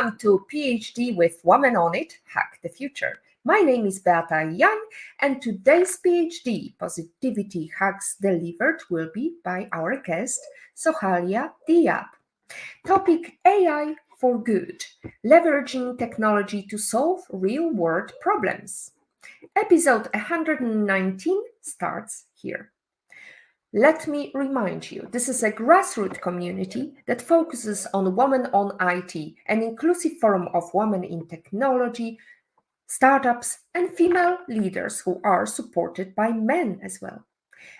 welcome to PhD with Women on It, Hack the Future. My name is Beata Jan, and today's PhD Positivity Hacks Delivered will be by our guest, Sohaila Diab. Topic: AI for Good, Leveraging Technology to Solve Real-World Problems. Episode 119 starts here. Let me remind you, this is a grassroots community that focuses on women on IT, an inclusive forum of women in technology, startups, and female leaders who are supported by men as well.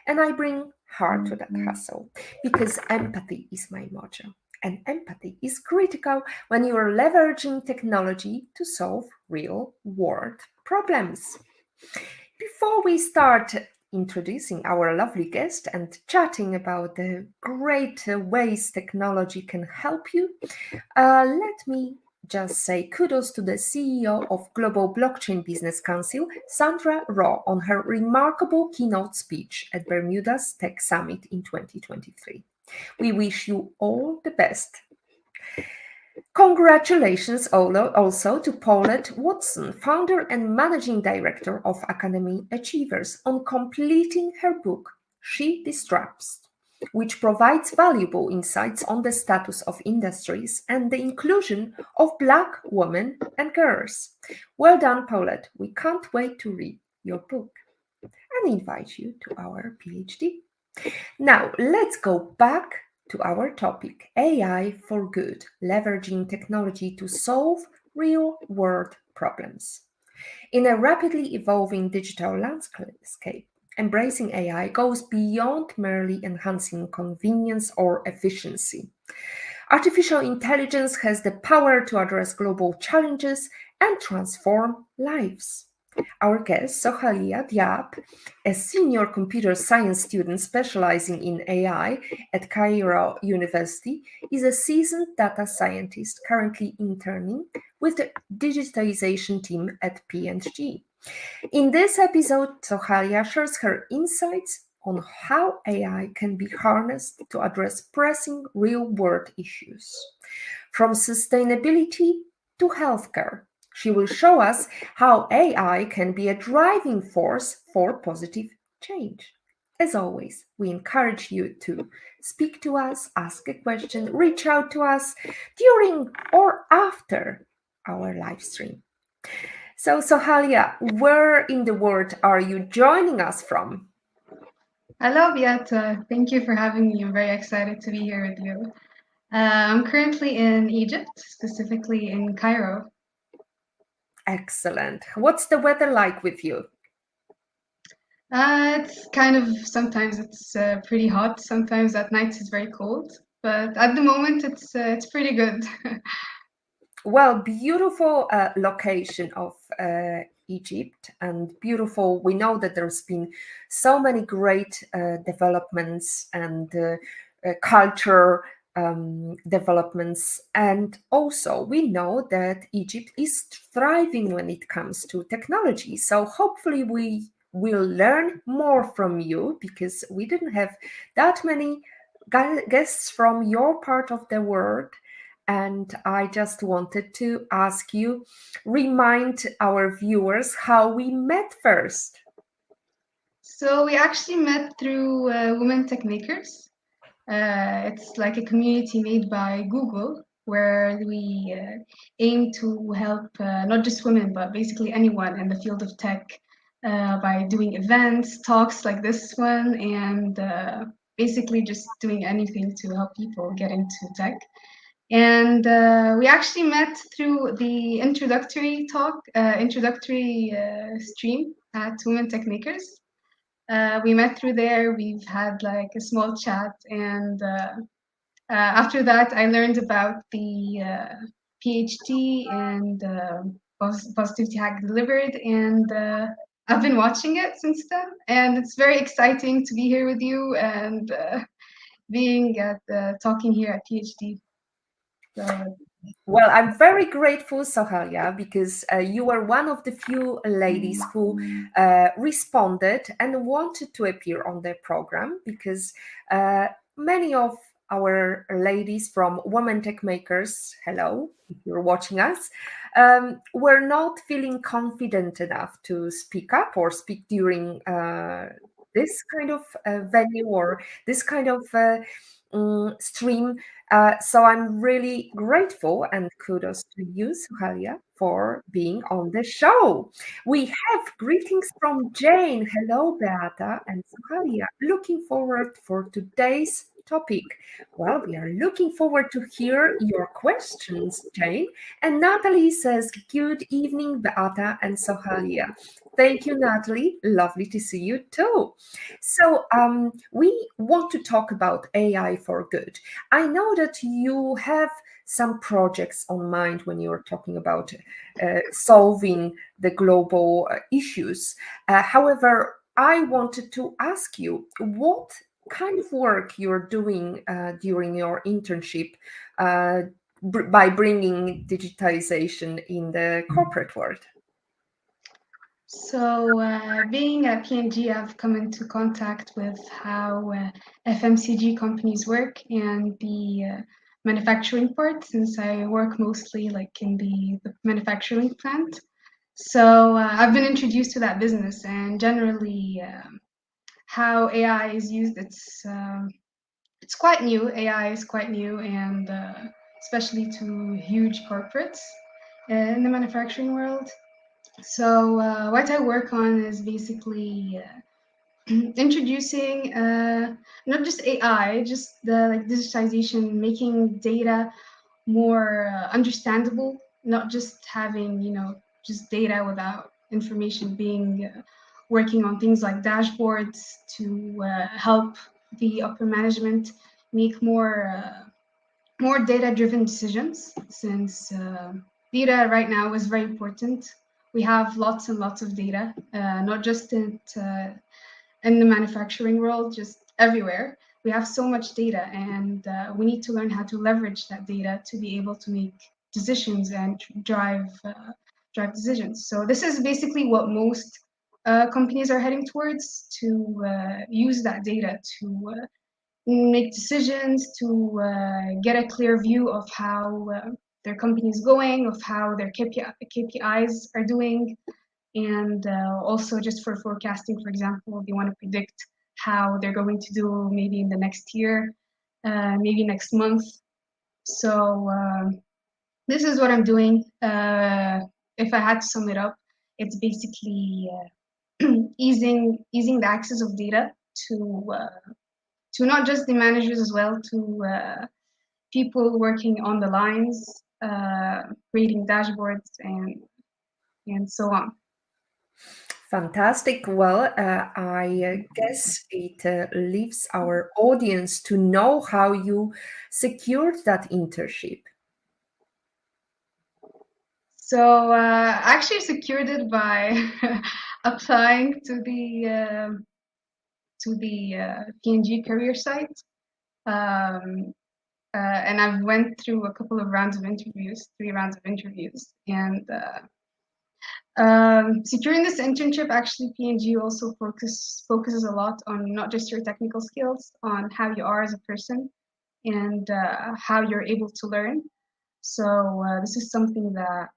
And I bring heart to that hustle because empathy is my motto. And empathy is critical when you are leveraging technology to solve real-world problems. Before we start introducing our lovely guest and chatting about the great ways technology can help you, let me just say kudos to the CEO of Global Blockchain Business Council, Sandra Rowe, on her remarkable keynote speech at Bermuda's Tech Summit in 2023. We wish you all the best. Congratulations also to Paulette Watson, founder and managing director of Academy Achievers, on completing her book, She Disrupts, which provides valuable insights on the status of industries and the inclusion of Black women and girls. Well done, Paulette. We can't wait to read your book and invite you to our PhD. Now, let's go back to our topic, AI for Good, leveraging technology to solve real-world problems. In a rapidly evolving digital landscape, embracing AI goes beyond merely enhancing convenience or efficiency. Artificial intelligence has the power to address global challenges and transform lives. Our guest, Sohaila Diab, a senior computer science student specializing in AI at Cairo University, is a seasoned data scientist currently interning with the digitization team at P&G. In this episode, Sohaila shares her insights on how AI can be harnessed to address pressing real-world issues, from sustainability to healthcare. She will show us how AI can be a driving force for positive change. As always, we encourage you to speak to us, ask a question, reach out to us during or after our live stream. So, Sohaila, where in the world are you joining us from? Hello, Beata. Thank you for having me. I'm very excited to be here with you. I'm currently in Egypt, specifically in Cairo. Excellent. What's the weather like with you? It's kind of, sometimes it's pretty hot. Sometimes at night it's very cold. But at the moment, it's pretty good. Well, beautiful location of Egypt, and beautiful. We know that there's been so many great developments and culture developments, and also we know that Egypt is thriving when it comes to technology. So hopefully we will learn more from you, because we didn't have that many guests from your part of the world. And I just wanted to ask you, remind our viewers how we met first. So we actually met through Women Tech Makers. It's like a community made by Google, where we aim to help not just women, but basically anyone in the field of tech by doing events, talks like this one, and basically just doing anything to help people get into tech. And we actually met through the introductory stream at Women Tech Makers. We met through there. We've had like a small chat, and after that, I learned about the PhD and Positivity Hack Delivered, and I've been watching it since then. And it's very exciting to be here with you and being at talking here at PhD. So, well, I'm very grateful, Sohaila, because you were one of the few ladies who responded and wanted to appear on the program, because many of our ladies from Women Tech Makers, hello, if you're watching us, were not feeling confident enough to speak up or speak during this kind of venue or this kind of stream. So I'm really grateful and kudos to you, Sohaila, for being on the show. We have greetings from Jane. Hello, Beata and Sohaila. Looking forward for today's topic. Well, we are looking forward to hear your questions, Jane. And Natalie says, good evening, Beata and Sohaila. Thank you, Natalie. Lovely to see you too. So, we want to talk about AI for good. I know that you have some projects on mind when you're talking about solving the global issues. However, I wanted to ask you what kind of work you're doing during your internship by bringing digitalization in the corporate world. So, being at P&G, I've come into contact with how FMCG companies work and the manufacturing part, since I work mostly like in the manufacturing plant. So, I've been introduced to that business and generally how AI is used. It's quite new. AI is quite new, and especially to huge corporates in the manufacturing world. So what I work on is basically introducing not just AI, just the like digitization, making data more understandable, not just having just data without information, being working on things like dashboards to help the upper management make more data-driven decisions, since data right now is very important. We have lots and lots of data, not just in the manufacturing world, just everywhere. We have so much data, and we need to learn how to leverage that data to be able to make decisions and drive decisions. So this is basically what most companies are heading towards, to use that data to make decisions, to get a clear view of how their company is going, of how their KPIs are doing, and also just for forecasting. For example, they want to predict how they're going to do maybe in the next year, maybe next month. So this is what I'm doing. If I had to sum it up, it's basically easing the access of data to not just the managers as well, to people working on the lines, creating dashboards and so on. Fantastic. Well, I guess it leaves our audience to know how you secured that internship. So I actually secured it by applying to the P&G career site. And I've went through a couple of rounds of interviews, 3 rounds of interviews, and securing this internship, actually, P&G also focuses a lot on not just your technical skills, on how you are as a person and how you're able to learn. So this is something that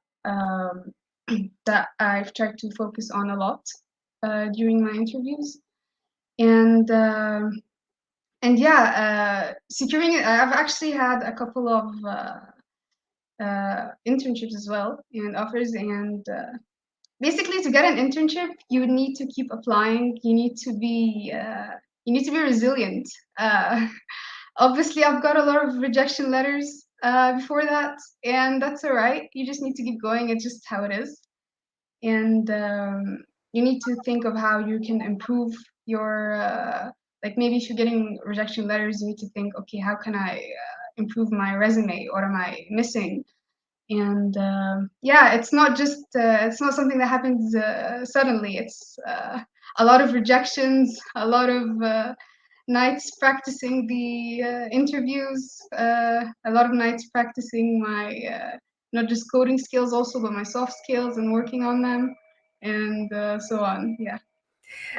that I've tried to focus on a lot during my interviews, and yeah, securing it. I've actually had a couple of internships as well and offers, and basically to get an internship you need to keep applying. You need to be resilient. Obviously I've got a lot of rejection letters before that, and that's all right. You just need to keep going. It's just how it is. And you need to think of how you can improve your like, maybe if you're getting rejection letters, you need to think, okay, how can I improve my resume? What am I missing? And yeah, it's not something that happens suddenly. It's a lot of rejections, a lot of nights practicing the interviews, a lot of nights practicing my not just coding skills also, but my soft skills and working on them, and so on. Yeah.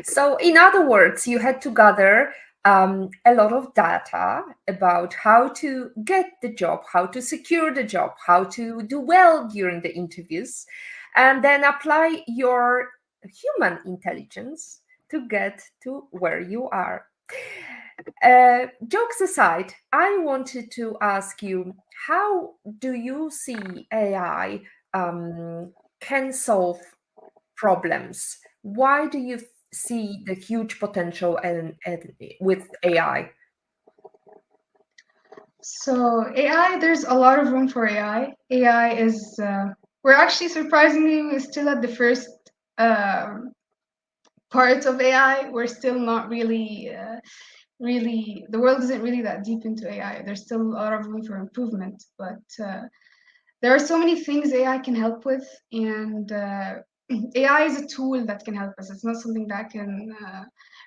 So, in other words, you had to gather a lot of data about how to get the job, how to secure the job, how to do well during the interviews, and then apply your human intelligence to get to where you are. Jokes aside, I wanted to ask you, how do you see AI can solve problems? Why do you see the huge potential with AI? So AI, there's a lot of room for AI. AI is we're actually surprisingly we're still at the first um part of AI. We're still not really the world isn't really that deep into AI. There's still a lot of room for improvement, but there are so many things AI can help with, and AI is a tool that can help us. It's not something that can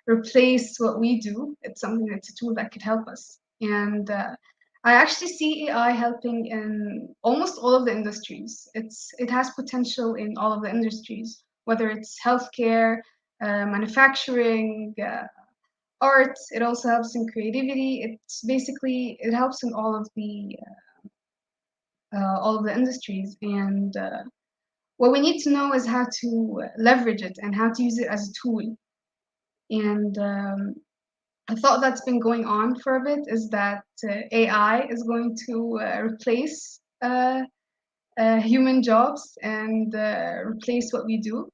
replace what we do. It's something that's a tool that could help us. And I actually see AI helping in almost all of the industries. It has potential in all of the industries, whether it's healthcare, manufacturing, art. It also helps in creativity. It's basically it helps in all of the industries. And what we need to know is how to leverage it and how to use it as a tool. And a thought that's been going on for a bit is that AI is going to replace human jobs and replace what we do.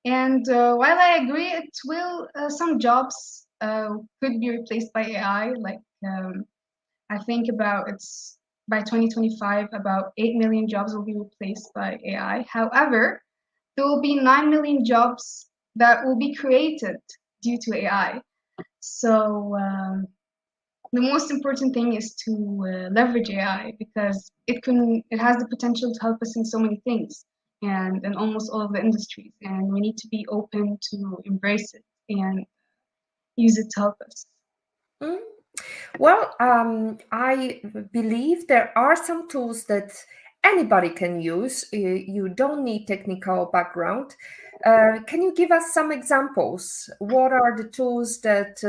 And while I agree, it will some jobs could be replaced by AI. Like I think about it's by 2025, about 8 million jobs will be replaced by AI. However, there will be 9 million jobs that will be created due to AI. So the most important thing is to leverage AI because it has the potential to help us in so many things and in almost all of the industries. And we need to be open to embrace it and use it to help us. Mm. Well, I believe there are some tools that anybody can use. You don't need technical background. Can you give us some examples? What are the tools that,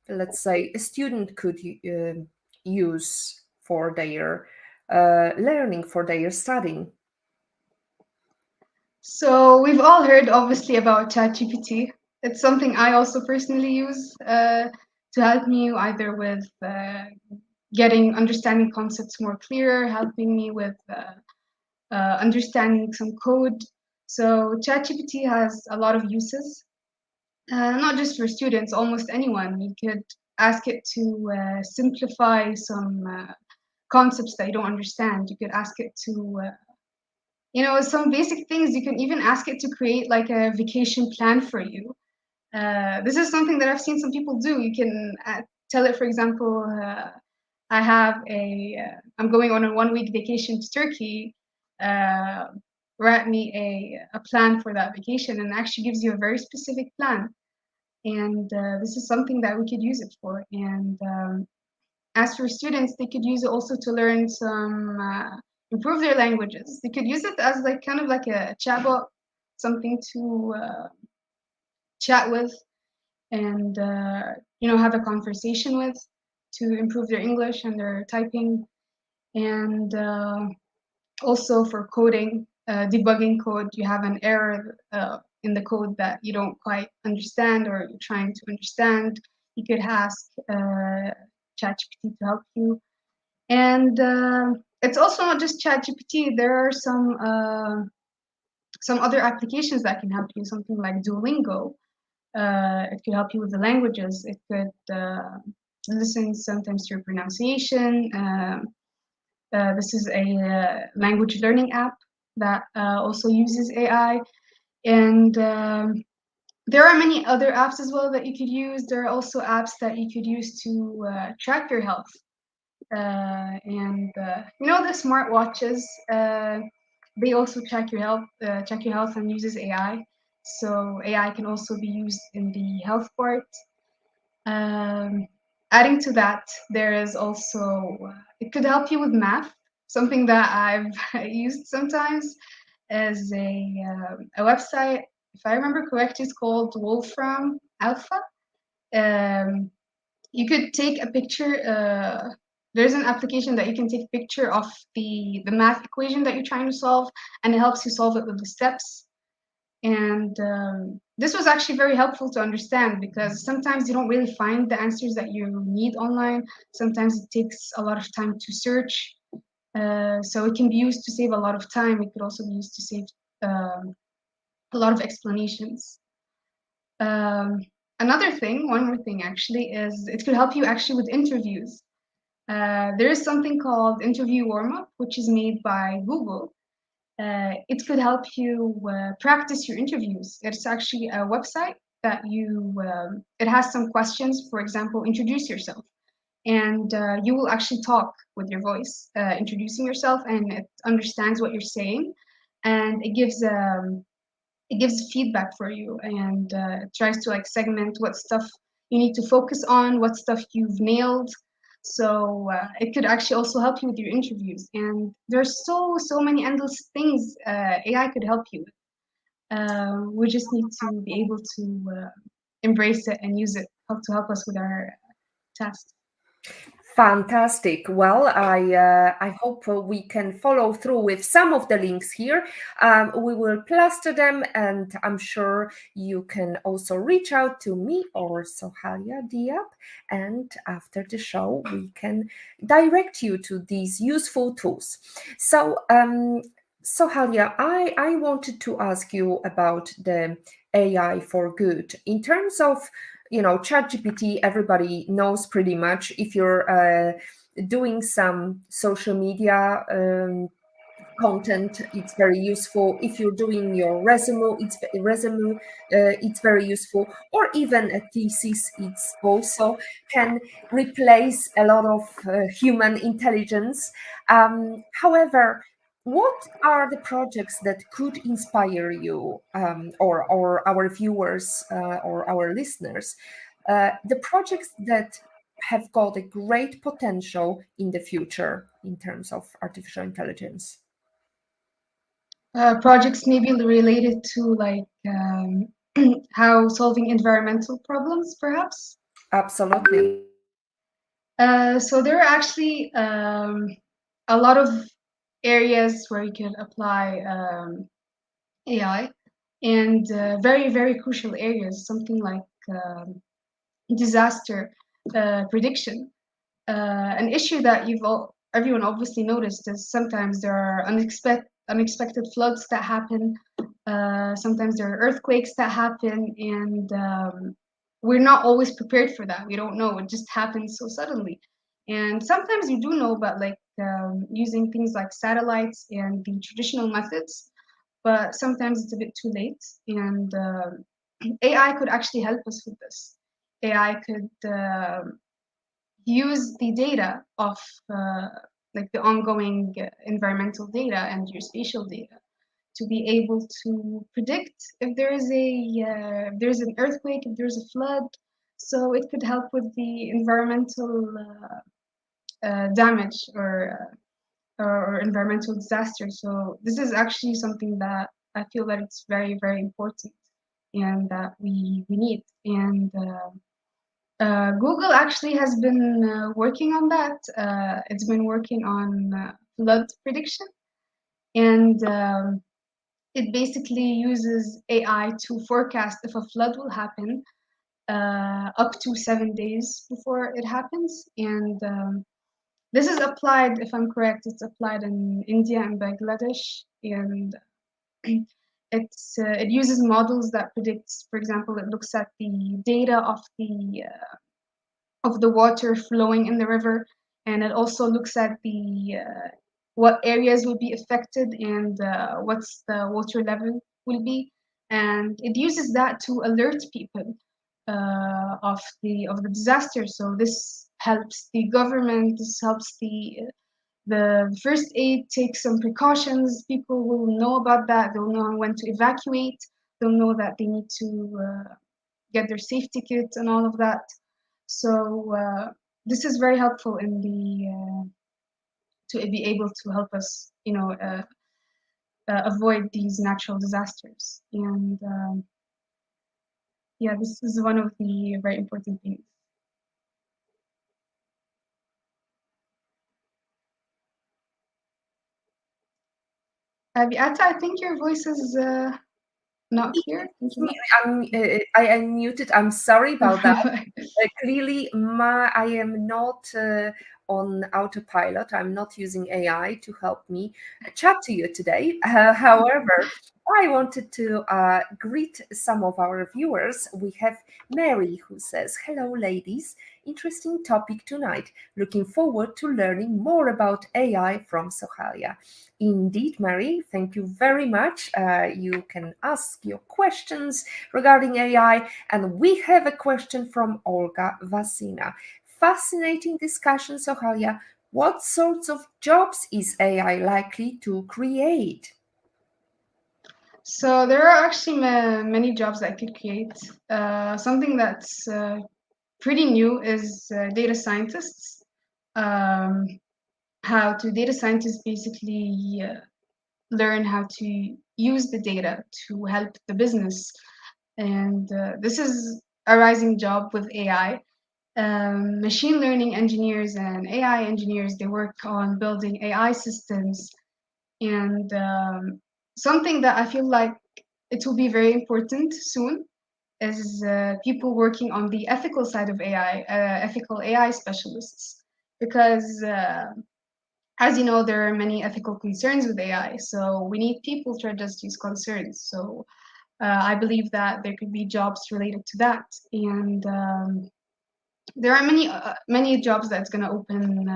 let's say, a student could use for their learning, for their studying? So we've all heard obviously about ChatGPT. It's something I also personally use to help me either with getting understanding concepts more clearer, helping me with understanding some code. So ChatGPT has a lot of uses, not just for students, almost anyone. You could ask it to simplify some concepts that you don't understand. You could ask it to some basic things. You can even ask it to create like a vacation plan for you. This is something that I've seen some people do. You can tell it, for example, I'm going on a 1 week vacation to Turkey. Uh, Write me a plan for that vacation, and it actually gives you a very specific plan. And this is something that we could use it for. And as for students, they could use it also to learn some improve their languages. They could use it as like kind of like a chatbot, something to chat with and have a conversation with to improve their English and their typing, and also for coding, debugging code. You have an error in the code that you don't quite understand or you're trying to understand. You could ask ChatGPT to help you. And it's also not just ChatGPT. There are some other applications that can help you. Something like Duolingo. It could help you with the languages. It could listen sometimes to your pronunciation. This is a language learning app that also uses AI. And there are many other apps as well that you could use. There are also apps that you could use to track your health. And the smartwatches, they also check your health and uses AI. So AI can also be used in the health part. Um, Adding to that, there is also it could help you with math. Something that I've used sometimes as a website. If I remember correctly, it's called Wolfram Alpha. Um, You could take a picture. There's an application that you can take a picture of the math equation that you're trying to solve, and it helps you solve it with the steps. And this was actually very helpful to understand, because sometimes you don't really find the answers that you need online. Sometimes it takes a lot of time to search. So it can be used to save a lot of time. It could also be used to save a lot of explanations. Um, Another thing, one more thing actually, is it could help you actually with interviews. There is something called Interview Warmup, which is made by Google. It could help you practice your interviews. It's actually a website that it has some questions. For example, introduce yourself. And you will actually talk with your voice, introducing yourself, and it understands what you're saying. And it gives feedback for you, and it tries to like segment what stuff you need to focus on, what stuff you've nailed. So it could actually also help you with your interviews. And there's so many endless things AI could help you with. We just need to be able to embrace it and use it to help us with our tasks. Fantastic. Well, I hope we can follow through with some of the links here. We will plaster them, and I'm sure you can also reach out to me or Sohaila Diab, and after the show, we can direct you to these useful tools. So, Sohaila, I wanted to ask you about the AI for good in terms of, ChatGPT, everybody knows pretty much. If you're doing some social media content, it's very useful. If you're doing your it's very useful. Or even a thesis, it's also can replace a lot of human intelligence. However, what are the projects that could inspire you, or our viewers, or our listeners? The projects that have got a great potential in the future in terms of artificial intelligence. Projects maybe related to like how solving environmental problems, perhaps. Absolutely. So there are actually a lot of areas where you can apply AI, and very crucial areas, something like disaster prediction. An issue that everyone obviously noticed is sometimes there are unexpected floods that happen. Sometimes there are earthquakes that happen, and we're not always prepared for that. We don't know; it just happens so suddenly. And sometimes you do know about like using things like satellites and the traditional methods, but sometimes it's a bit too late. And AI could actually help us with this. AI could use the data of like the ongoing environmental data and geospatial data to be able to predict if there's an earthquake, if there's a flood. So it could help with the environmental damage or environmental disaster. So this is actually something that I feel that it's very important and that we need. And Google actually has been working on that. It's been working on flood prediction, and it basically uses AI to forecast if a flood will happen up to 7 days before it happens. And this is applied, if I'm correct, it's applied in India and Bangladesh, and it uses models that predicts, for example, it looks at the data of the water flowing in the river, and it also looks at the what areas will be affected and what's the water level will be, and it uses that to alert people of the disaster. So this helps the government. This helps the first aid take some precautions. People will know about that. They'll know when to evacuate. They'll know that they need to get their safety kit and all of that. So this is very helpful in the to be able to help us, avoid these natural disasters. And yeah, this is one of the very important things. Aviata, I think your voice is not clear. Thank you. I unmuted. I'm sorry about that. No. Clearly, I am not on autopilot. I'm not using AI to help me chat to you today. However, I wanted to greet some of our viewers. We have Mary who says, "Hello, ladies. Interesting topic tonight. Looking forward to learning more about AI from Sohaila." Indeed, Mary, thank you very much. You can ask your questions regarding AI. And we have a question from Olga Vasina. Fascinating discussion, Sohaila. What sorts of jobs is AI likely to create? So there are actually many jobs that I could create. Something that's pretty new is data scientists. Um, how to data scientists basically learn how to use the data to help the business, and this is a rising job with AI. Machine learning engineers and AI engineers, they work on building AI systems, and something that I feel like it will be very important soon is people working on the ethical side of AI, ethical AI specialists, because as you know, there are many ethical concerns with AI. So we need people to address these concerns. So I believe that there could be jobs related to that, and there are many jobs that's going to open,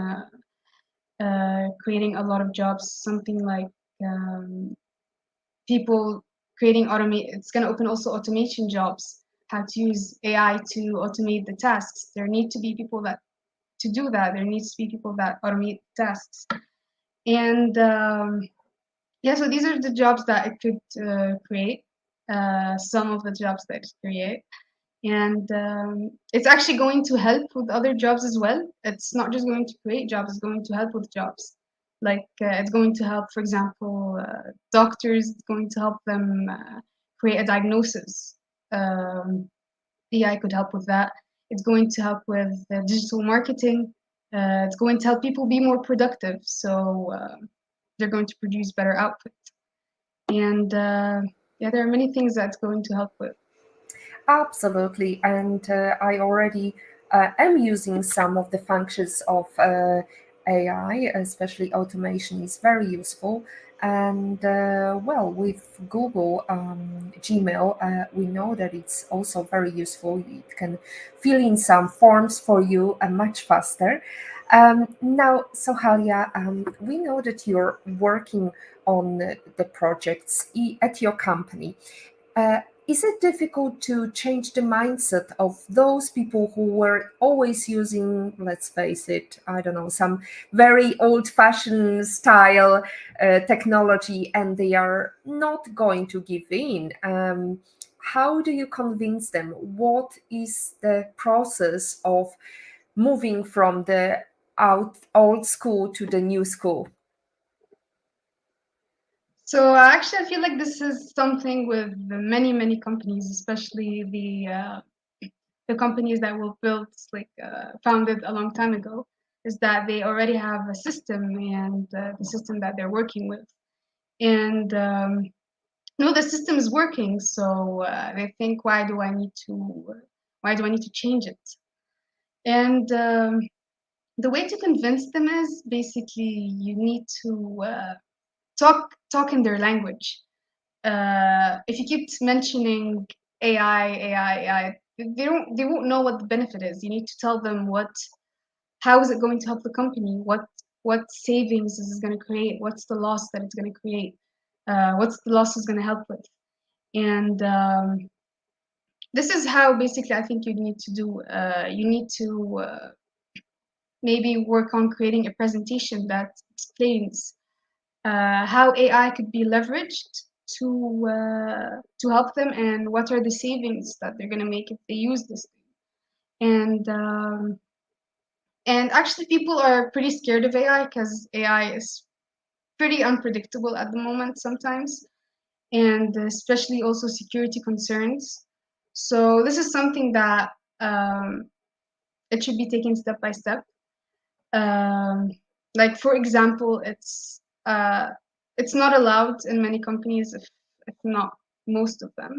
creating a lot of jobs. Something like people creating automate. It's going to open also automation jobs. How to use AI to automate the tasks. There need to be people that to do that. There needs to be people that automate tasks, and yeah. So these are the jobs that it could create. Some of the jobs that it create. And it's actually going to help with other jobs as well. It's not just going to create jobs, it's going to help with jobs. Like it's going to help, for example, doctors. It's going to help them create a diagnosis. AI could help with that. It's going to help with digital marketing. It's going to help people be more productive, so they're going to produce better output. And yeah, there are many things that's going to help with. Absolutely. And I already am using some of the functions of AI, especially automation is very useful. And well, with Google Gmail, we know that it's also very useful. It can fill in some forms for you much faster. Now, Sohalia, we know that you're working on the projects at your company. Is it difficult to change the mindset of those people who were always using, let's face it, I don't know, some very old fashioned style technology, and they are not going to give in? How do you convince them? What is the process of moving from the old school to the new school? So actually, I feel like this is something with many companies, especially the companies that were built like founded a long time ago, is that they already have a system and the system that they're working with, and no, the system is working. So they think, why do I need to change it? And the way to convince them is basically you need to talk in their language. If you keep mentioning AI, they won't know what the benefit is. You need to tell them how is it going to help the company, what savings is it going to create, what's the loss that it's going to create, what's the loss is going to help with, and this is how basically I think you need to do. You need to maybe work on creating a presentation that explains how AI could be leveraged to help them, and what are the savings that they're going to make if they use this thing. And actually, people are pretty scared of AI because AI is pretty unpredictable at the moment sometimes, and especially also security concerns. So this is something that it should be taken step by step. Um, like for example, it's not allowed in many companies, if not most of them,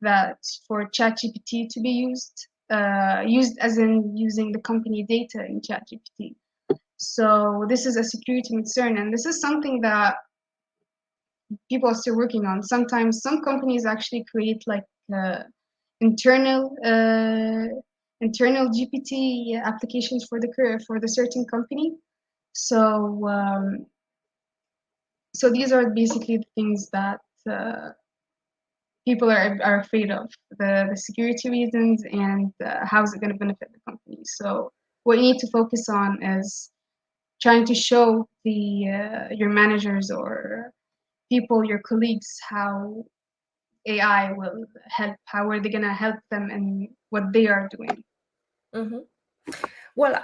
that for ChatGPT to be used as in using the company data in ChatGPT. So this is a security concern, and this is something that people are still working on. Sometimes some companies actually create like internal internal GPT applications for the certain company. So so these are basically the things that people are afraid of, the security reasons, and how is it going to benefit the company. So what you need to focus on is trying to show the your managers or people, your colleagues, how AI will help, how are they going to help them in what they are doing. Mhm. Well,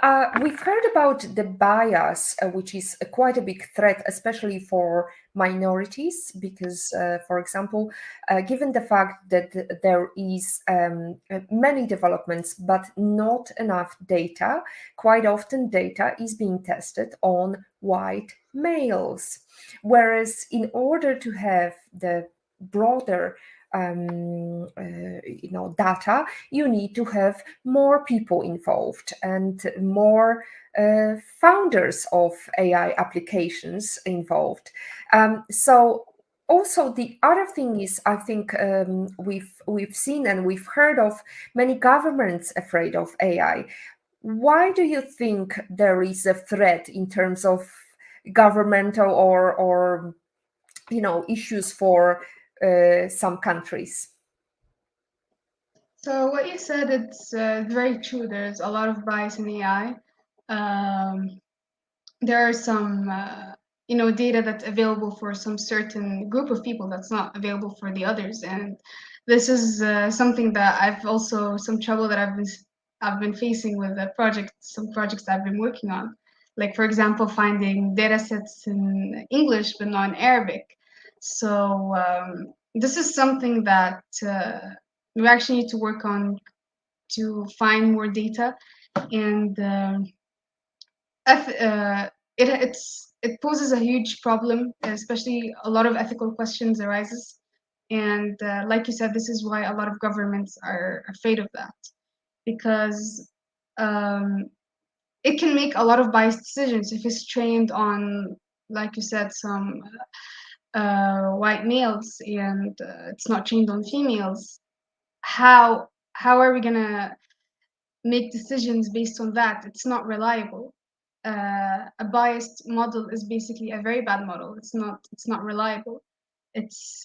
we've heard about the bias, which is quite a big threat, especially for minorities, because, for example, given the fact that there is many developments but not enough data, quite often data is being tested on white males. Whereas in order to have the broader data, you need to have more people involved and more founders of AI applications involved. So also the other thing is, I think we've seen and we've heard of many governments afraid of AI. Why do you think there is a threat in terms of governmental or issues for some countries? So what you said, it's very true. There's a lot of bias in AI. Um, there are some data that's available for some certain group of people that's not available for the others, and this is something that I've also some trouble that I've been facing with some projects that I've been working on, like for example finding data sets in English but not in Arabic. So this is something that we actually need to work on to find more data, and it poses a huge problem, especially a lot of ethical questions arises, and like you said, this is why a lot of governments are afraid of that, because um, it can make a lot of biased decisions if it's trained on, like you said, some white males, and it's not trained on females. How are we gonna make decisions based on that? It's not reliable. A biased model is basically a very bad model. It's not reliable. It's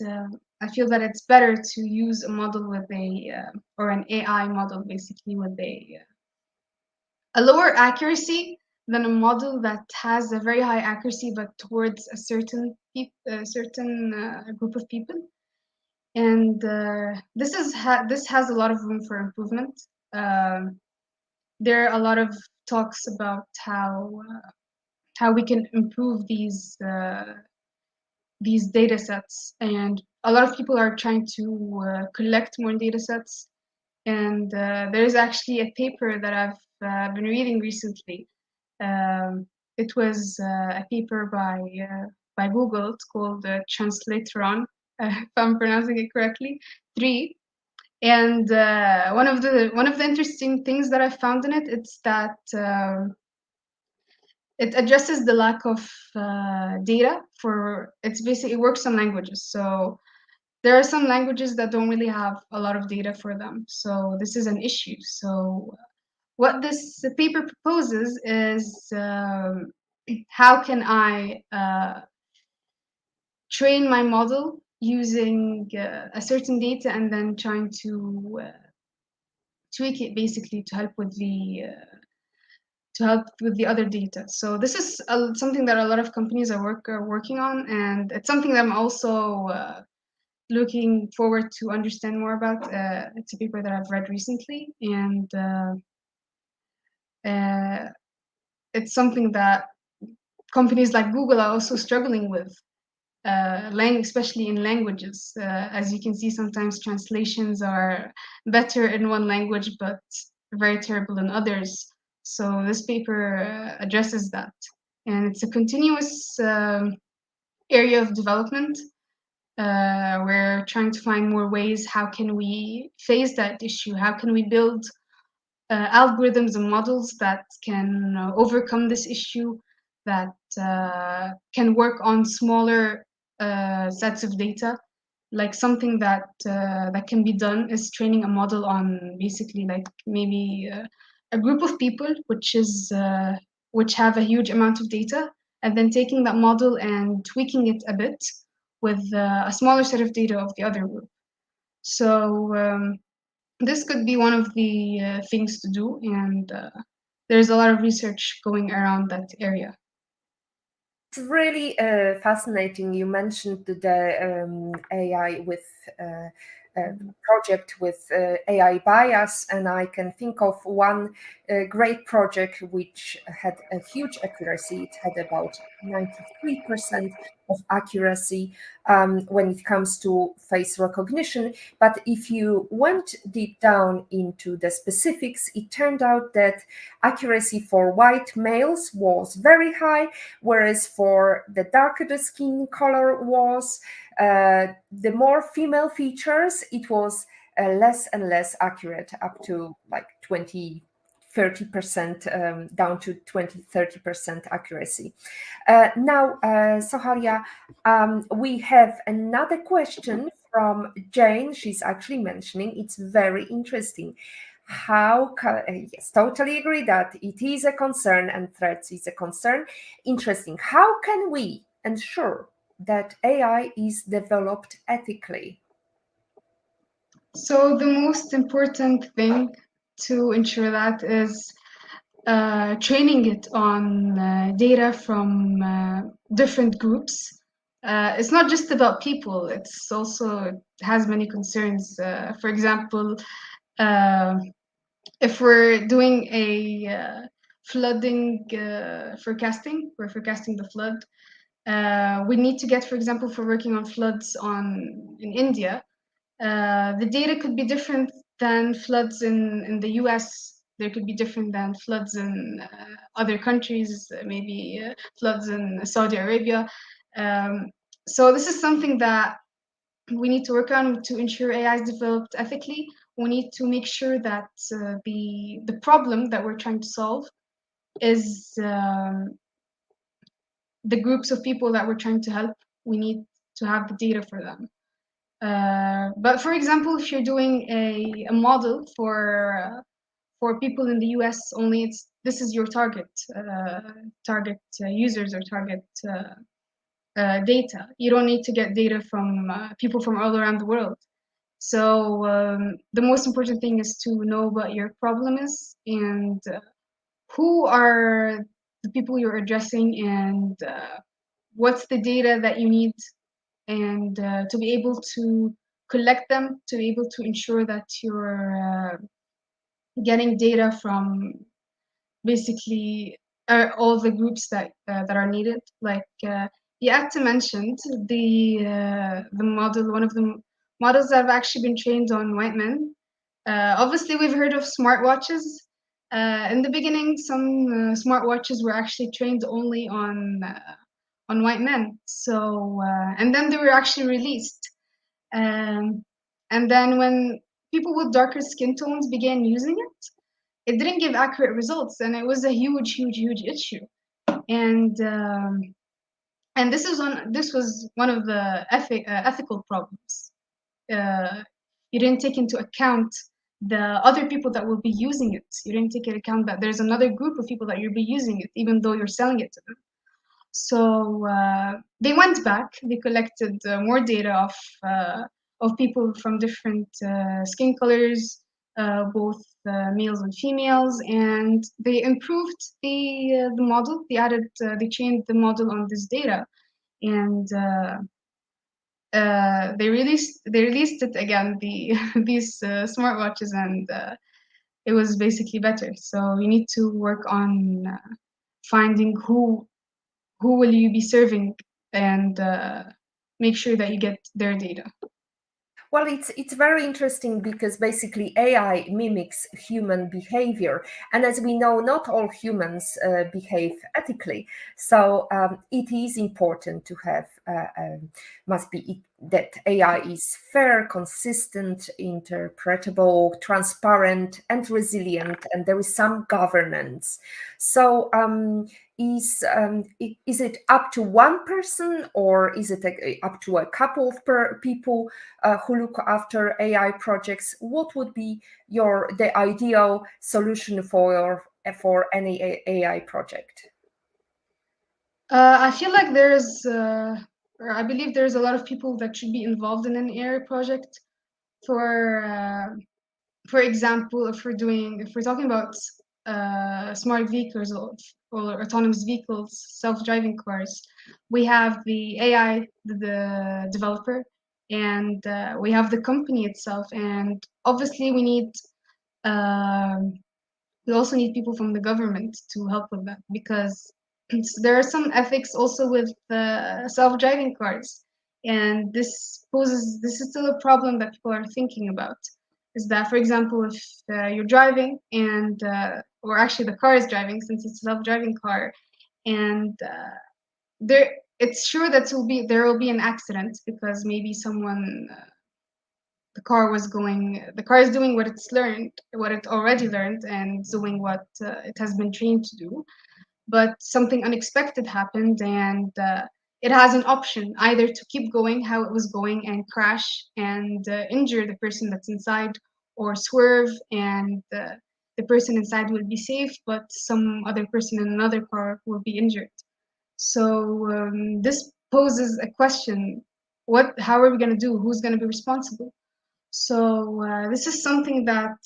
I feel that it's better to use a model with or an AI model basically with a lower accuracy than a model that has a very high accuracy but towards a certain group of people. And this has a lot of room for improvement. Um, there are a lot of talks about how we can improve these data sets, and a lot of people are trying to collect more data sets. And there is actually a paper that I've been reading recently. It was a paper by Google. It's called Translateron, if I'm pronouncing it correctly. 3. And one of the interesting things that I found in it, it's that it addresses the lack of data for it's basically it works on languages. So there are some languages that don't really have a lot of data for them. So this is an issue. So what this paper proposes is how can I train my model using a certain data and then trying to tweak it basically to help with the other data. So this is something that a lot of companies are working on, and it's something that I'm also looking forward to understand more about. It's a paper that I've read recently, and uh, it's something that companies like Google are also struggling with, especially in languages. As you can see, sometimes translations are better in one language, but very terrible in others. So this paper addresses that, and it's a continuous area of development. We're trying to find more ways. How can we face that issue? How can we build algorithms and models that can overcome this issue, that can work on smaller sets of data. Like something that can be done is training a model on basically like maybe a group of people, which have a huge amount of data, and then taking that model and tweaking it a bit with a smaller set of data of the other group. So this could be one of the things to do, and there's a lot of research going around that area. It's really fascinating. You mentioned the AI with project with AI bias, and I can think of one great project which had a huge accuracy. It had about 93% of accuracy when it comes to face recognition. But if you went deep down into the specifics, it turned out that accuracy for white males was very high, whereas for the darker the skin color was, the more female features, it was less and less accurate, up to like 20-30%, down to 20-30% accuracy. Now, Sohaila, we have another question from Jane. She's actually mentioning it's very interesting. Yes, totally agree that it is a concern and threats is a concern. Interesting. How can we ensure that AI is developed ethically? So the most important thing to ensure that is training it on data from different groups. It's not just about people, it's also it has many concerns. For example, if we're doing a flooding forecasting, we're forecasting the flood. We need to get, for example, for working on floods in India, the data could be different than floods in the US. There could be different than floods in other countries, maybe floods in Saudi Arabia. So this is something that we need to work on to ensure AI is developed ethically. We need to make sure that the problem that we're trying to solve is the groups of people that we're trying to help. We need to have the data for them. But for example, if you're doing a model for people in the US only, this is your target users or target data. You don't need to get data from people from all around the world. So the most important thing is to know what your problem is and who are the people you're addressing, and what's the data that you need, and to be able to collect them, to be able to ensure that you're getting data from basically all the groups that are needed. Like Yatta mentioned, the model, one of the models that have actually been trained on white men. Obviously, we've heard of smartwatches. In the beginning, some smartwatches were actually trained only on white men. So, and then they were actually released. Um, and then when people with darker skin tones began using it didn't give accurate results, and it was a huge issue. And this was one of the ethical problems. You didn't take into account the other people that will be using it. You didn't take into account that there's another group of people that you'll be using it, even though you're selling it to them. So they went back. They collected more data of people from different skin colors, both males and females, and they improved the model. They trained the model on this data, and they released it again. These smartwatches, and it was basically better. So you need to work on finding who will you be serving, and make sure that you get their data. Well, it's very interesting because basically AI mimics human behavior, and as we know, not all humans behave ethically. So it is important to have must be that AI is fair, consistent, interpretable, transparent, and resilient, and there is some governance. So is it up to one person, or is it up to a couple of people who look after AI projects? What would be the ideal solution for any AI project? I feel like or I believe there's a lot of people that should be involved in an AI project. For for example, if we're talking about smart vehicles or autonomous vehicles, self-driving cars, we have the AI, the developer, and we have the company itself, and obviously um we also need people from the government to help with that, because there are some ethics also with self-driving cars, and this is still a problem that people are thinking about. Is that, for example, if you're driving and or actually the car is driving, since it's a self-driving car, and there it's sure that there will be an accident, because maybe someone the car is doing what it already learned, and doing what it has been trained to do. But something unexpected happened, and it has an option either to keep going how it was going and crash and injure the person that's inside, or swerve and the person inside will be safe, but some other person in another car will be injured. So this poses a question: how are we going to do? Who's going to be responsible? So this is something that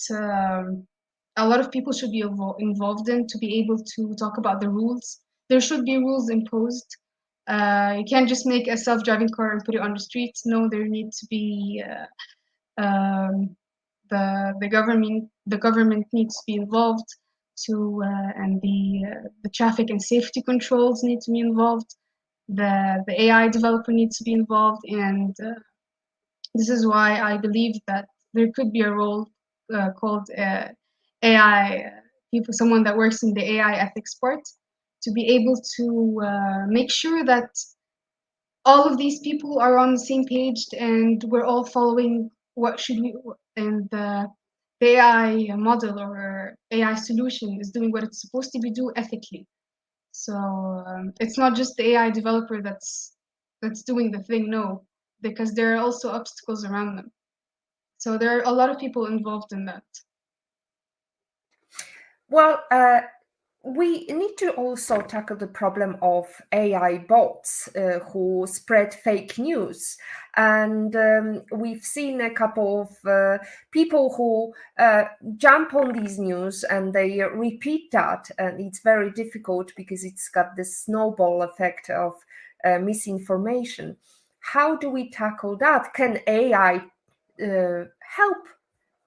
a lot of people should be involved in, to be able to talk about the rules. There should be rules imposed. You can't just make a self-driving car and put it on the streets. No, there needs to be um, the government needs to be involved to, and the traffic and safety controls need to be involved. The AI developer needs to be involved, and this is why I believe that there could be a role called AI people, someone that works in the AI ethics part, to be able to make sure that all of these people are on the same page, and we're all following what should we, and the AI model or AI solution is doing what it's supposed to be do ethically. So it's not just the AI developer that's doing the thing, no, because there are also obstacles around them. So there are a lot of people involved in that. Well, we need to also tackle the problem of AI bots who spread fake news. And we've seen a couple of people who jump on these news and they repeat that. And it's very difficult because it's got this snowball effect of misinformation. How do we tackle that? Can AI help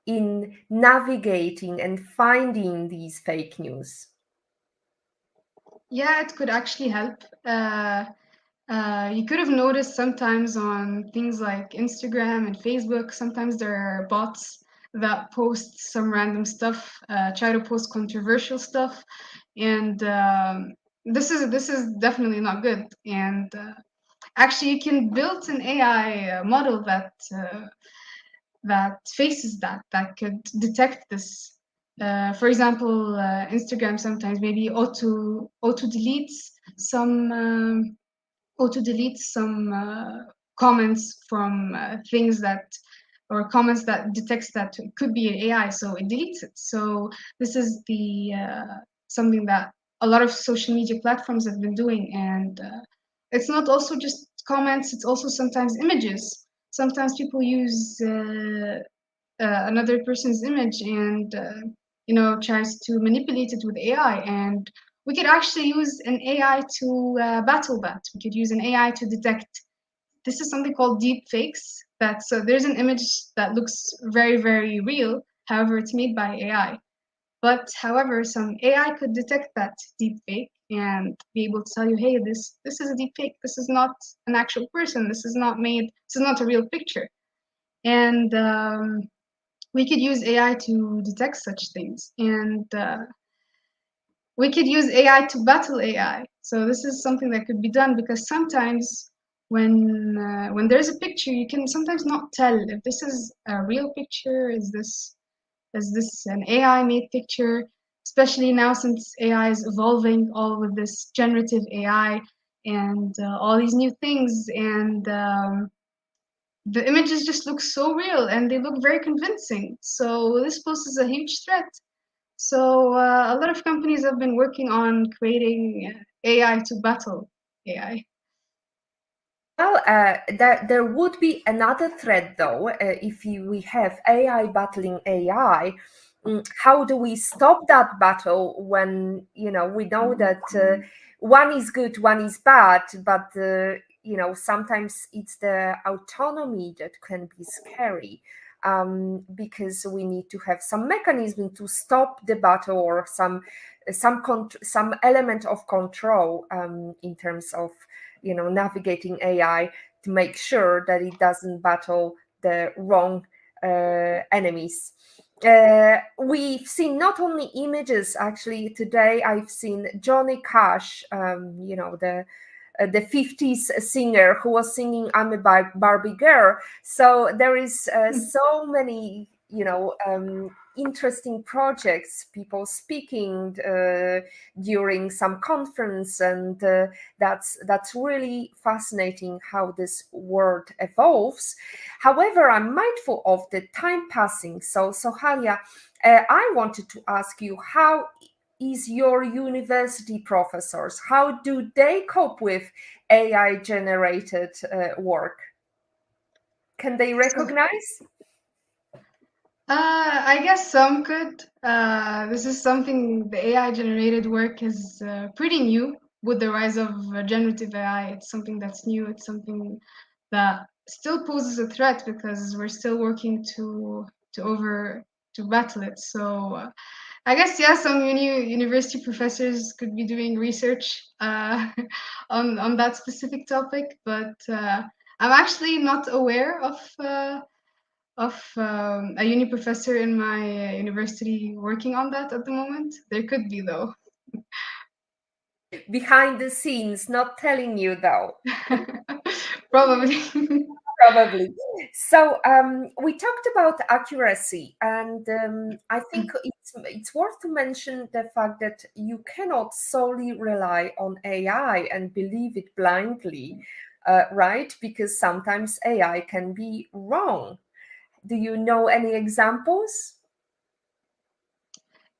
in navigating and finding these fake news? Yeah, it could actually help. You could have noticed sometimes on things like Instagram and Facebook, sometimes there are bots that post some random stuff, try to post controversial stuff, and this is definitely not good. And actually, you can build an AI model that faces that could detect this. For example, Instagram sometimes maybe auto deletes some comments from things that, or comments that detects that could be an AI, so it deletes it. So this is the something that a lot of social media platforms have been doing, and it's not also just comments; it's also sometimes images. Sometimes people use another person's image and tries to manipulate it with AI, and we could actually use an AI to battle that. We could use an AI to detect. This is something called deep fakes. That so there's an image that looks very very real, however it's made by AI. But however, some AI could detect that deep fake and be able to tell you, hey, this is a deep fake. This is not an actual person. This is not made. This is not a real picture. And we could use AI to detect such things, and we could use AI to battle AI. So this is something that could be done, because sometimes when there's a picture, you can sometimes not tell if this is a real picture, is this an AI made picture, especially now since AI is evolving, all with this generative AI and all these new things, and the images just look so real and they look very convincing. So this poses a huge threat. So a lot of companies have been working on creating AI to battle AI. Well, there would be another threat, though, if we have AI battling AI. How do we stop that battle when we know that one is good, one is bad, but sometimes it's the autonomy that can be scary, because we need to have some mechanism to stop the battle, or some element of control, in terms of navigating AI, to make sure that it doesn't battle the wrong enemies. We've seen not only images. Actually, today I've seen Johnny Cash, the 50s singer who was singing "I'm a Barbie Girl." So there is so many interesting projects, people speaking during some conference, and that's really fascinating how this world evolves. However, I'm mindful of the time passing. So Sohaila, I wanted to ask you, how is your university professors, how do they cope with AI generated work? Can they So recognize? I guess some could. This is something, the AI generated work is pretty new with the rise of generative AI. It's something that's new. It's something that still poses a threat because we're still working to battle it. So I guess, yeah, some university professors could be doing research on that specific topic, but I'm actually not aware of a uni professor in my university working on that at the moment. There could be, though. Behind the scenes, not telling you though. Probably. Probably. So we talked about accuracy, and I think it's worth to mention the fact that you cannot solely rely on AI and believe it blindly, right? Because sometimes AI can be wrong. Do you know any examples?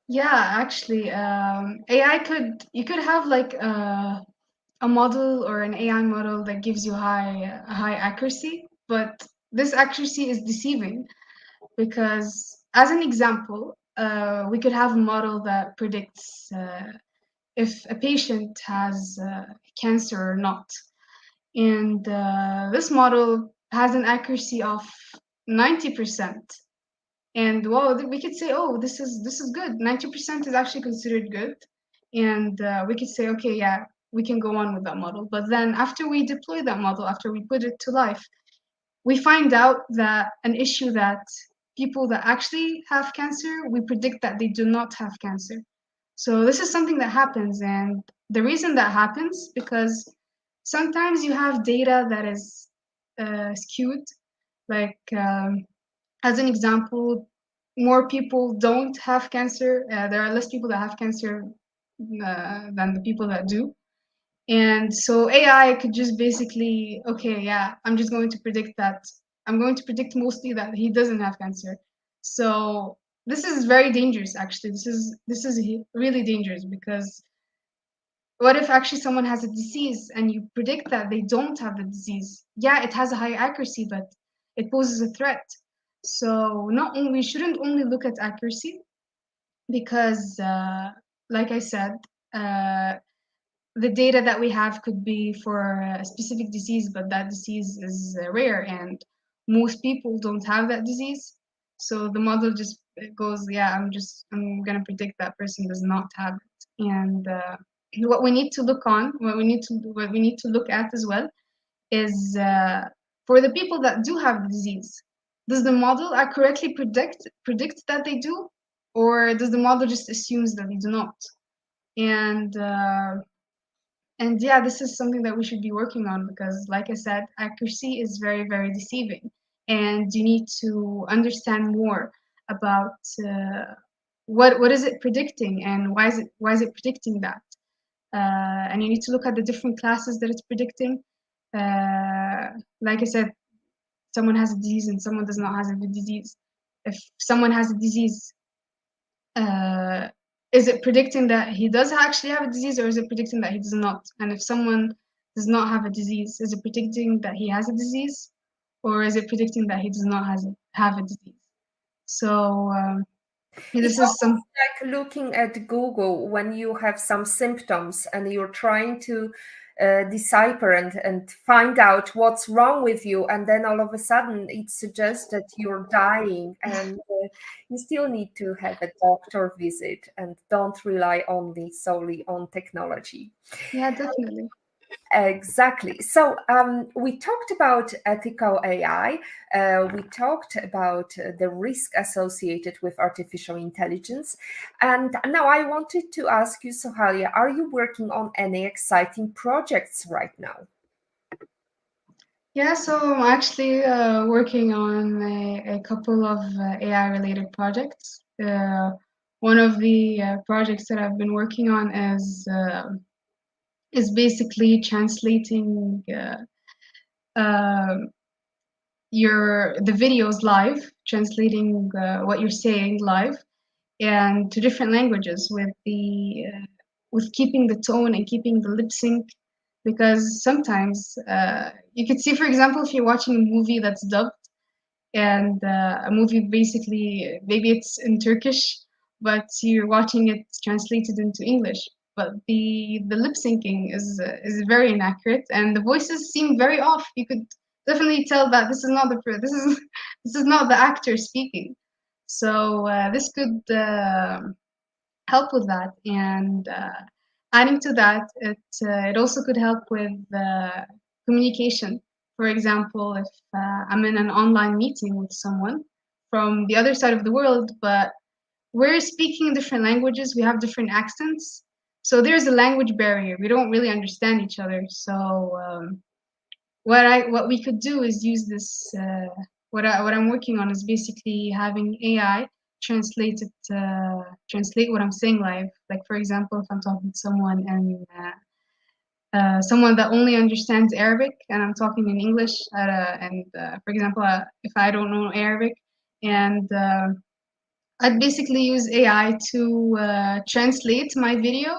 Yeah, actually, AI you could have like a model or an AI model that gives you high accuracy, but this accuracy is deceiving because, as an example, we could have a model that predicts if a patient has cancer or not, and this model has an accuracy of 90%. And well, we could say, oh, this is good. 90% is actually considered good, and we could say, okay, yeah, we can go on with that model. But then after we deploy that model, after we put it to life, we find out that an issue that people that actually have cancer, we predict that they do not have cancer. So this is something that happens, and the reason that happens because sometimes you have data that is skewed. Like as an example, more people don't have cancer. There are less people that have cancer than the people that do. And so AI could just basically, okay, yeah, I'm just going to predict that. I'm going to predict mostly that he doesn't have cancer. So this is very dangerous, actually. This is really dangerous because what if actually someone has a disease and you predict that they don't have the disease? Yeah, it has a high accuracy, but it poses a threat. So not only we shouldn't only look at accuracy because, like I said, uh, the data that we have could be for a specific disease, but that disease is rare and most people don't have that disease. So the model just goes, yeah, I'm gonna predict that person does not have it. And what we need to look on, what we need to look at as well is for the people that do have the disease. does the model accurately predict that they do, or does the model just assumes that they do not? And and yeah, this is something that we should be working on because, like I said, accuracy is very, very deceiving, and you need to understand more about what is it predicting and why is it predicting that. And you need to look at the different classes that it's predicting. Like I said, someone has a disease and someone does not have a disease. If someone has a disease, uh, is it predicting that he does actually have a disease, or is it predicting that he does not? And if someone does not have a disease, is it predicting that he has a disease, or is it predicting that he does not have a disease? So It's this is some. almost like looking at Google when you have some symptoms and you're trying to decipher and find out what's wrong with you, and then all of a sudden it suggests that you're dying, and you still need to have a doctor visit and don't rely only solely on technology. Yeah, definitely. Exactly. So we talked about ethical AI. We talked about the risk associated with artificial intelligence. And now I wanted to ask you, Sohaila, are you working on any exciting projects right now? Yeah, so I'm actually working on a couple of AI related projects. One of the projects that I've been working on is basically translating um the videos live, translating what you're saying live, and to different languages with keeping the tone and keeping the lip sync. Because sometimes you could see, for example, if you're watching a movie that's dubbed, and a movie basically maybe it's in Turkish, but you're watching it translated into English. But the lip syncing is very inaccurate, and the voices seem very off. You could definitely tell that this is this is not the actor speaking. So this could help with that, and adding to that, it also could help with communication. For example, if I'm in an online meeting with someone from the other side of the world, but we're speaking different languages, we have different accents, so there's a language barrier. We don't really understand each other. So what we could do is use this. What I'm working on is basically having AI translate translate what I'm saying live. Like for example, if I'm talking to someone and someone that only understands Arabic and I'm talking in English, and for example, if I don't know Arabic, and I'd basically use AI to translate my video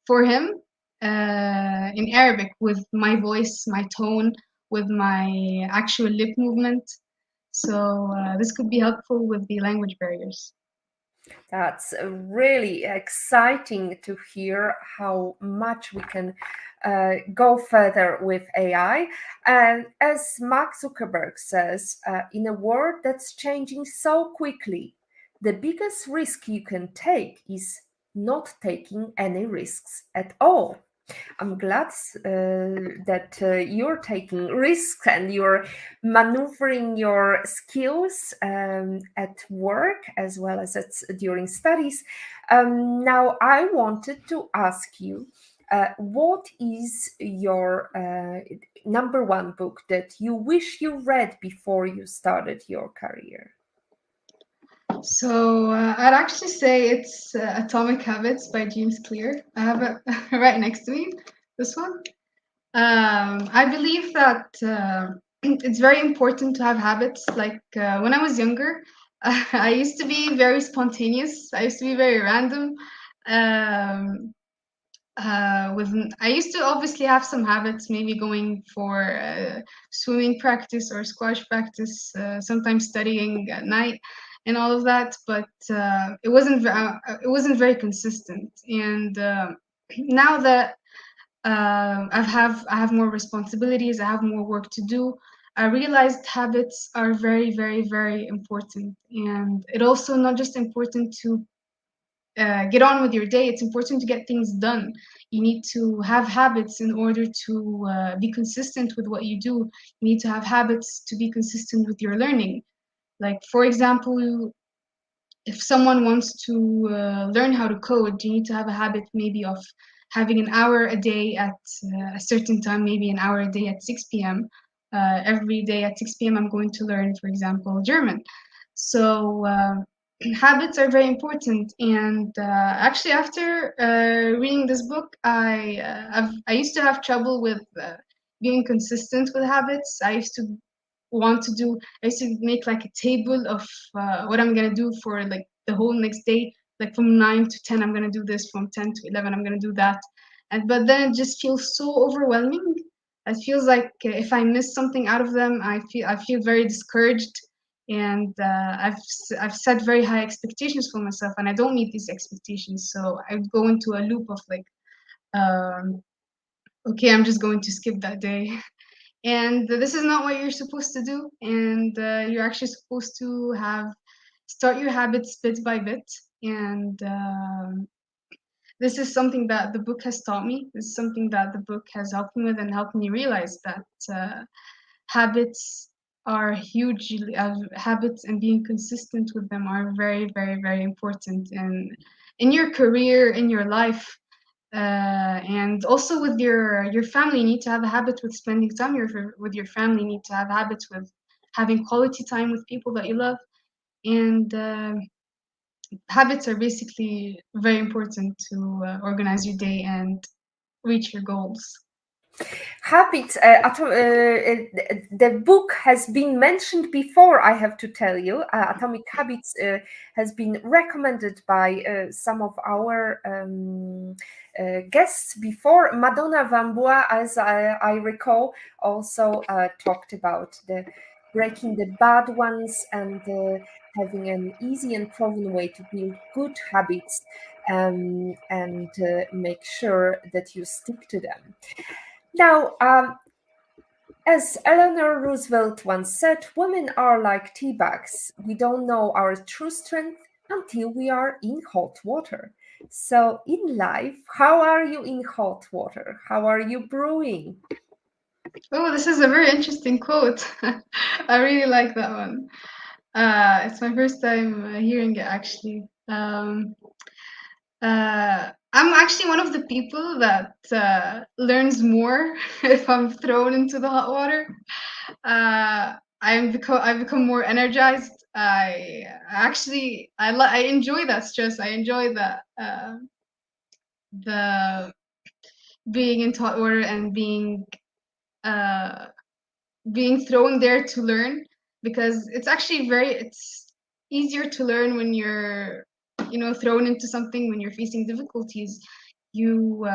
for him in Arabic with my voice, my tone, with my actual lip movement. So this could be helpful with the language barriers. That's really exciting to hear how much we can go further with AI. And as Mark Zuckerberg says, in a world that's changing so quickly, the biggest risk you can take is not taking any risks at all. I'm glad that you're taking risks and you're maneuvering your skills at work as well as during studies. Now, I wanted to ask you. What is your number one book that you wish you read before you started your career? So I'd actually say it's Atomic Habits by James Clear. I have it right next to me. This one. I believe that it's very important to have habits. Like when I was younger, I used to be very spontaneous. I used to be very random. Um, with I used to obviously have some habits, maybe going for swimming practice or squash practice, sometimes studying at night, and all of that. But it wasn't very consistent. And now that I have more responsibilities. I have more work to do. I realized habits are very, very, very important, and it also not just important to get on with your day. It's important to get things done. You need to have habits in order to be consistent with what you do. You need to have habits to be consistent with your learning. Like, for example, if someone wants to learn how to code, you need to have a habit maybe of having an hour a day at a certain time, maybe an hour a day at 6 p.m. Every day at 6 p.m. I'm going to learn, for example, German. So habits are very important. And actually, after reading this book, I used to have trouble with being consistent with habits. I used to want to do I used to make like a table of what I'm gonna do for like the whole next day. Like from 9 to 10, I'm gonna do this. From 10 to 11, I'm gonna do that. And but then it just feels so overwhelming. It feels like if I miss something out of them, I feel very discouraged. And I've set very high expectations for myself, and I don't meet these expectations. So I go into a loop of like, um, okay, I'm just going to skip that day. And this is not what you're supposed to do. And you're actually supposed to start your habits bit by bit. And this is something that the book has taught me. This is something that the book has helped me with and helped me realize that habits are hugely habits, and being consistent with them are very, very, very important in your career, in your life, and also with your family. You need to have a habit with spending time with your family. You need to have habits with having quality time with people that you love. And habits are basically very important to organize your day and reach your goals. Habits, the book has been mentioned before, I have to tell you. Atomic Habits has been recommended by some of our guests before. Madonna Vamboa, as I recall, also talked about the breaking the bad ones and having an easy and proven way to build good habits, and make sure that you stick to them. Now, as Eleanor Roosevelt once said, women are like tea bags. We don't know our true strength until we are in hot water. So, in life, how are you in hot water? How are you brewing? Oh, this is a very interesting quote. I really like that one. It's my first time hearing it, actually. I'm actually one of the people that learns more if I'm thrown into the hot water. I become more energized. I enjoy that stress. I enjoy the being in hot water and uh, being thrown there to learn, because it's easier to learn when you're thrown into something, when you're facing difficulties. You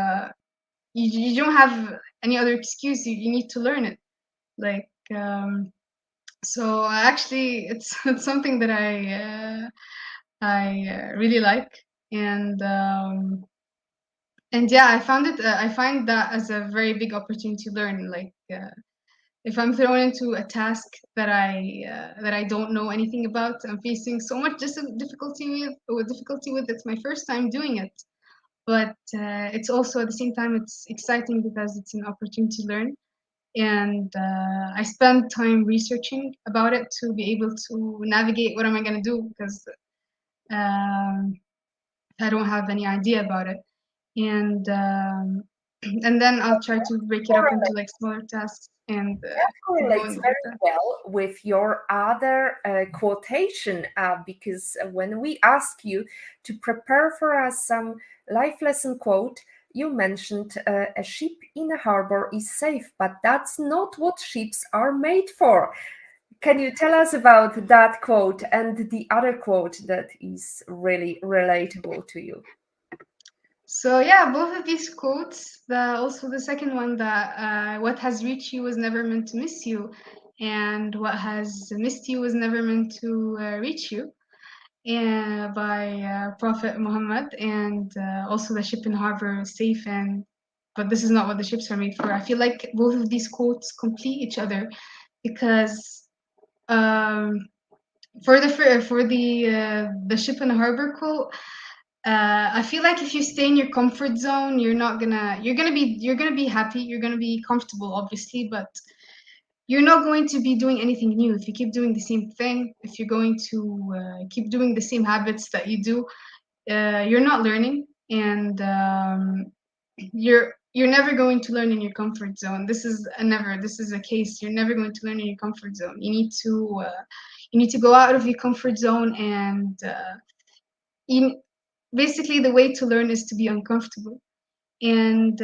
you don't have any other excuse. You need to learn it. Like so actually it's it's something that I really like. And and yeah, I find that as a very big opportunity to learn. Like if I'm thrown into a task that I don't know anything about, I'm facing so much difficulty with. It's my first time doing it, but it's also at the same time it's exciting because it's an opportunity to learn. And I spend time researching about it to be able to navigate what am I going to do, because um, I don't have any idea about it. And and then I'll try to break it up into like smaller tasks and keep Correlates going with very that. well with your other quotation, because when we ask you to prepare for us some life lesson quote, you mentioned a ship in a harbor is safe, but that's not what ships are made for. Can you tell us about that quote and the other quote that is really relatable to you? So yeah, both of these quotes, also the second one, that what has reached you was never meant to miss you, and what has missed you was never meant to reach you, and by Prophet Muhammad. And also the ship in harbor is safe, and but this is not what the ships are made for. I feel like both of these quotes complete each other, because um, for the ship in harbor quote, I feel like if you stay in your comfort zone, you're gonna be happy, you're gonna be comfortable, obviously, but you're not going to be doing anything new if you keep doing the same thing. If you're going to keep doing the same habits that you do, you're not learning, and you're never going to learn in your comfort zone. This is a never. This is a case. You're never going to learn in your comfort zone. You need to go out of your comfort zone, and you, basically the way to learn is to be uncomfortable. And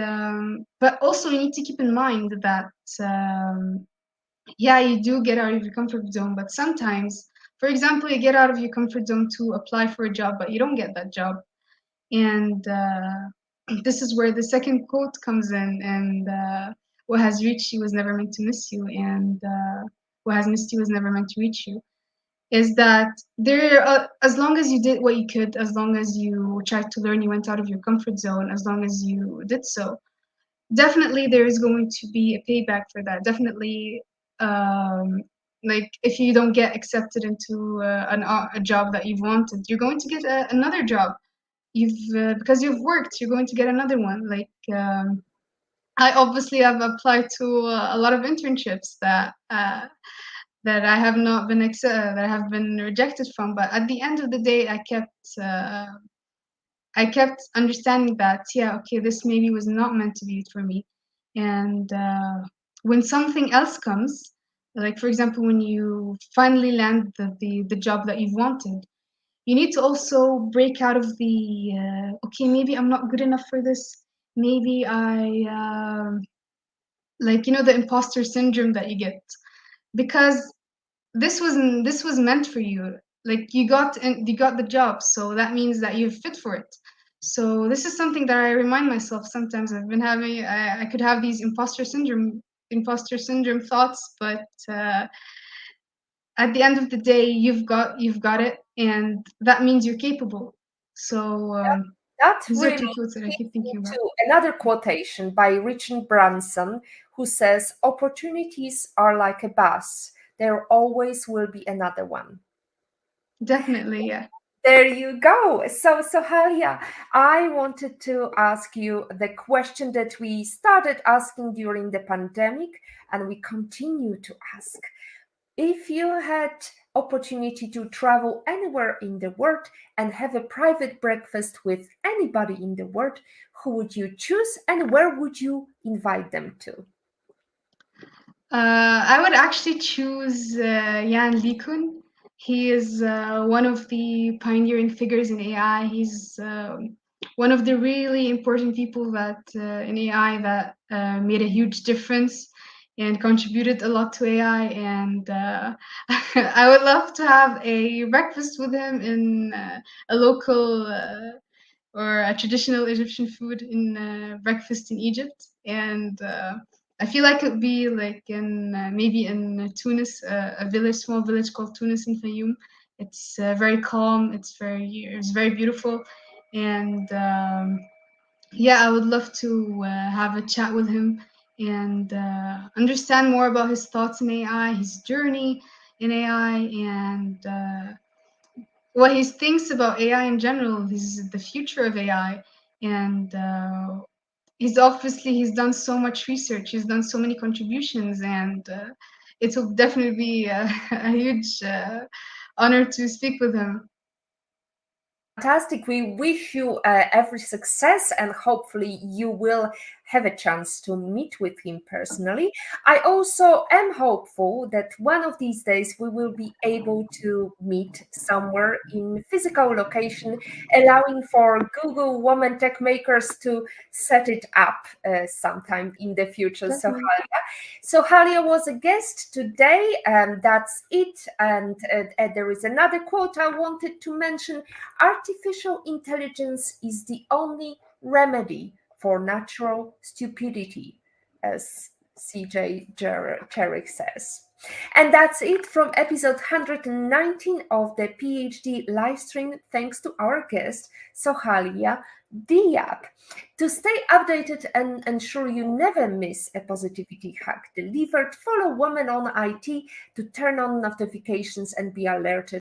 but also you need to keep in mind that yeah, you do get out of your comfort zone, but sometimes, for example, you get out of your comfort zone to apply for a job, but you don't get that job. And this is where the second quote comes in. And what has reached you was never meant to miss you, and what has missed you was never meant to reach you. Is that there, as long as you did what you could, as long as you tried to learn, you went out of your comfort zone, as long as you did so, definitely there is going to be a payback for that. Definitely, um, like if you don't get accepted into a job that you've wanted, you're going to get another job. You've because you've worked, you're going to get another one. Like I obviously have applied to a lot of internships that I have not been that I have been rejected from. But at the end of the day, I kept understanding that, yeah, okay, this maybe was not meant to be for me. And when something else comes, like for example, when you finally land the job that you've wanted, you need to also break out of the okay, maybe I'm not good enough for this. Maybe like, you know, the imposter syndrome that you get, because this was meant for you. Like you got the job, so that means that you're fit for it. So this is something that I remind myself sometimes. I've been having I could have these imposter syndrome thoughts, but at the end of the day, you've got it, and that means you're capable. So That these are really two quotes that I leads keep me thinking about. to another quotation by Richard Branson, who says, "Opportunities are like a bus. There always will be another one." Definitely, yeah. There you go. So Halia, I wanted to ask you the question that we started asking during the pandemic, and we continue to ask. If you had opportunity to travel anywhere in the world and have a private breakfast with anybody in the world, who would you choose and where would you invite them to? I would actually choose Jan LeCun. He is one of the pioneering figures in AI. He's one of the really important people that in AI that made a huge difference and contributed a lot to AI. And I would love to have a breakfast with him in a local or a traditional Egyptian food in breakfast in Egypt. And I feel like it would be like in maybe in Tunis, a village, small village called Tunis in Fayoum. It's very calm. It's very beautiful, and yeah, I would love to have a chat with him and understand more about his thoughts in AI, his journey in AI, and what he thinks about AI in general, the future of AI, and he's done so much research, he's done so many contributions, and it will definitely be a huge honor to speak with him. Fantastic. We wish you every success and hopefully you will have a chance to meet with him personally. I also am hopeful that one of these days we will be able to meet somewhere in physical location, allowing for Google Women Tech Makers to set it up sometime in the future. Definitely. So Halia was a guest today, and that's it. And there is another quote I wanted to mention. Artificial intelligence is the only remedy for natural stupidity, as CJ Cherrick says. And that's it from episode 119 of the PhD live stream. Thanks to our guest, Sohaila Diab. To stay updated and ensure you never miss a positivity hack delivered, follow Women on IT to turn on notifications and be alerted